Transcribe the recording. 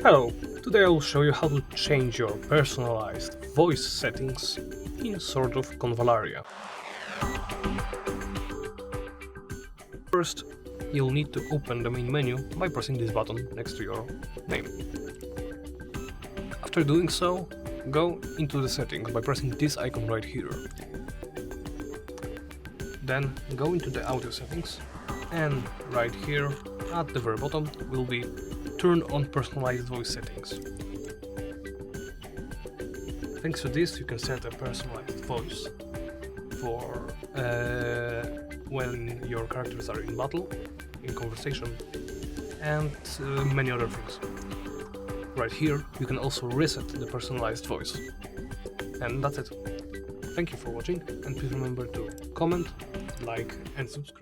Hello, today I will show you how to change your personalized voice settings in Sword of Convallaria. First, you'll need to open the main menu by pressing this button next to your name. After doing so, go into the settings by pressing this icon right here. Then go into the audio settings, and right here at the very bottom will be turn on personalized voice settings. Thanks to this you can set a personalized voice for when your characters are in battle, in conversation, and many other things. Right here you can also reset the personalized voice. And that's it. Thank you for watching, and please remember to comment, like and subscribe.